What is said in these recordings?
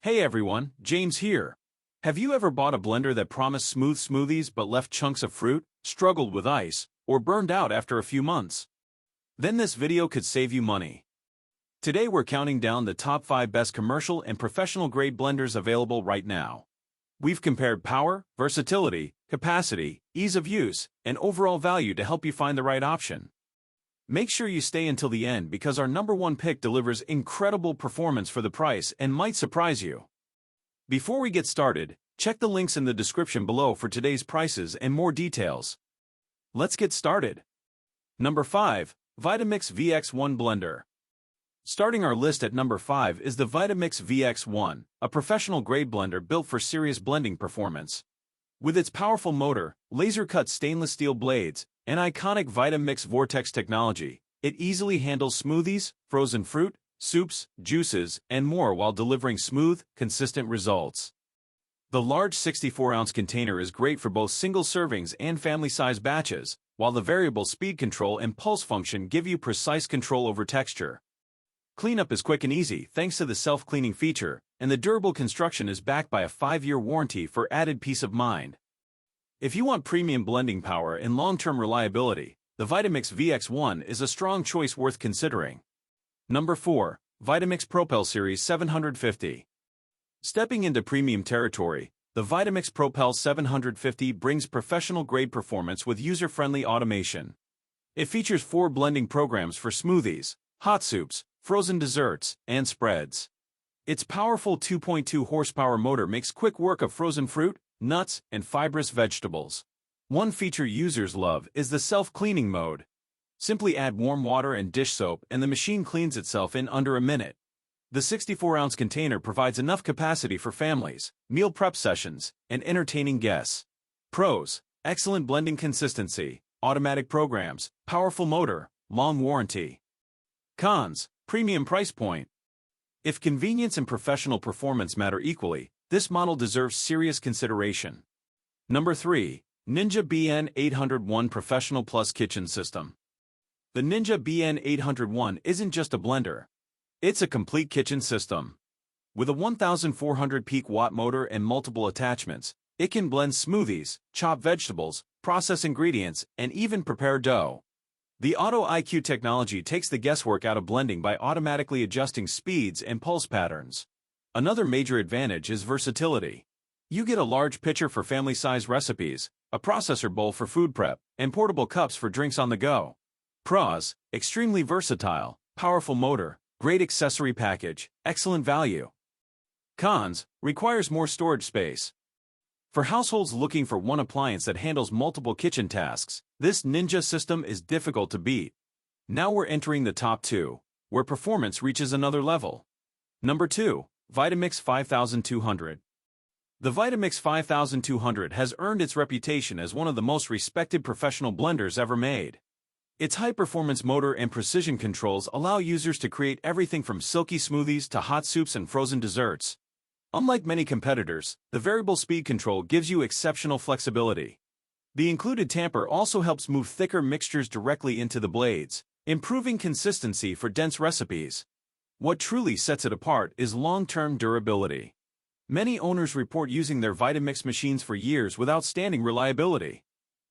Hey everyone, James here. Have you ever bought a blender that promised smooth smoothies but left chunks of fruit, struggled with ice, or burned out after a few months? Then this video could save you money. Today we're counting down the top 5 best commercial and professional grade blenders available right now. We've compared power, versatility, capacity, ease of use, and overall value to help you find the right option. Make sure you stay until the end because our number one pick delivers incredible performance for the price and might surprise you. Before we get started, check the links in the description below for today's prices and more details. Let's get started. Number 5. Vitamix VX1 Blender. Starting our list at number 5 is the Vitamix VX1, a professional-grade blender built for serious blending performance. With its powerful motor, laser-cut stainless steel blades, and iconic Vitamix Vortex technology, it easily handles smoothies, frozen fruit, soups, juices, and more while delivering smooth, consistent results. The large 64-ounce container is great for both single servings and family-size batches, while the variable speed control and pulse function give you precise control over texture. Cleanup is quick and easy thanks to the self-cleaning feature, and the durable construction is backed by a 5-year warranty for added peace of mind. If you want premium blending power and long-term reliability, the Vitamix VX1 is a strong choice worth considering. Number 4. Vitamix Propel Series 750. Stepping into premium territory, the Vitamix Propel 750 brings professional-grade performance with user-friendly automation. It features 4 blending programs for smoothies, hot soups, frozen desserts, and spreads. Its powerful 2.2 horsepower motor makes quick work of frozen fruit, nuts, and fibrous vegetables. One feature users love is the self-cleaning mode. Simply add warm water and dish soap and the machine cleans itself in under a minute. The 64-ounce container provides enough capacity for families, meal prep sessions, and entertaining guests. Pros: excellent blending consistency, automatic programs, powerful motor, long warranty. Cons: premium price point. If convenience and professional performance matter equally, this model deserves serious consideration. Number 3. Ninja BN801 Professional Plus Kitchen System. The Ninja BN801 isn't just a blender. It's a complete kitchen system. With a 1,400 peak watt motor and multiple attachments, it can blend smoothies, chop vegetables, process ingredients, and even prepare dough. The Auto IQ technology takes the guesswork out of blending by automatically adjusting speeds and pulse patterns. Another major advantage is versatility. You get a large pitcher for family-size recipes, a processor bowl for food prep, and portable cups for drinks on the go. Pros: extremely versatile, powerful motor, great accessory package, excellent value. Cons: requires more storage space. For households looking for one appliance that handles multiple kitchen tasks, this Ninja system is difficult to beat. Now we're entering the top 2, where performance reaches another level. Number 2. Vitamix 5200. The Vitamix 5200 has earned its reputation as one of the most respected professional blenders ever made. Its high-performance motor and precision controls allow users to create everything from silky smoothies to hot soups and frozen desserts. Unlike many competitors, the variable speed control gives you exceptional flexibility. The included tamper also helps move thicker mixtures directly into the blades, improving consistency for dense recipes. What truly sets it apart is long-term durability. Many owners report using their Vitamix machines for years with outstanding reliability.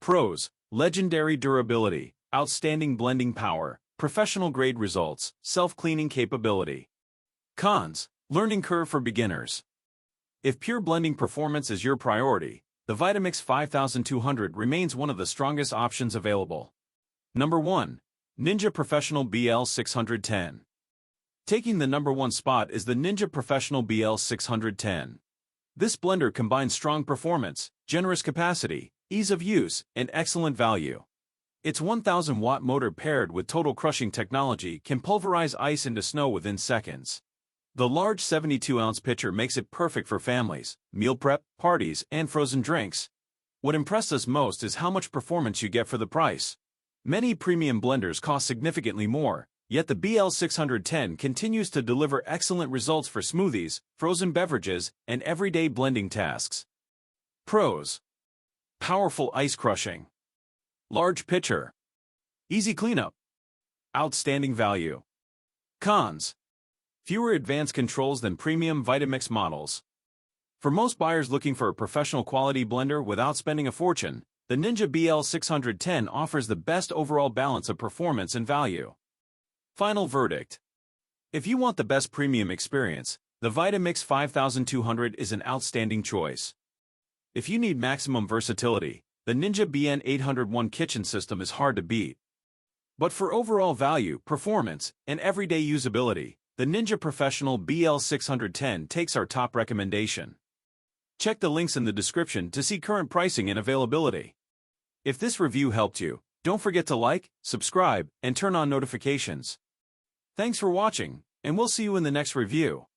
Pros: legendary durability, outstanding blending power, professional-grade results, self-cleaning capability. Cons: learning curve for beginners. If pure blending performance is your priority, the Vitamix 5200 remains one of the strongest options available. Number 1. Ninja Professional BL610. Taking the number 1 spot is the Ninja Professional BL610. This blender combines strong performance, generous capacity, ease of use, and excellent value. Its 1,000-watt motor paired with total crushing technology can pulverize ice into snow within seconds. The large 72-ounce pitcher makes it perfect for families, meal prep, parties, and frozen drinks. What impressed us most is how much performance you get for the price. Many premium blenders cost significantly more, yet the BL610 continues to deliver excellent results for smoothies, frozen beverages, and everyday blending tasks. Pros: powerful ice crushing, large pitcher, easy cleanup, outstanding value. Cons: Fewer advanced controls than premium Vitamix models. For most buyers looking for a professional quality blender without spending a fortune, the Ninja BL610 offers the best overall balance of performance and value. Final verdict. If you want the best premium experience, the Vitamix 5200 is an outstanding choice. If you need maximum versatility, the Ninja BN801 kitchen system is hard to beat. But for overall value, performance, and everyday usability, the Ninja Professional BL610 takes our top recommendation. Check the links in the description to see current pricing and availability. If this review helped you, don't forget to like, subscribe, and turn on notifications. Thanks for watching, and we'll see you in the next review.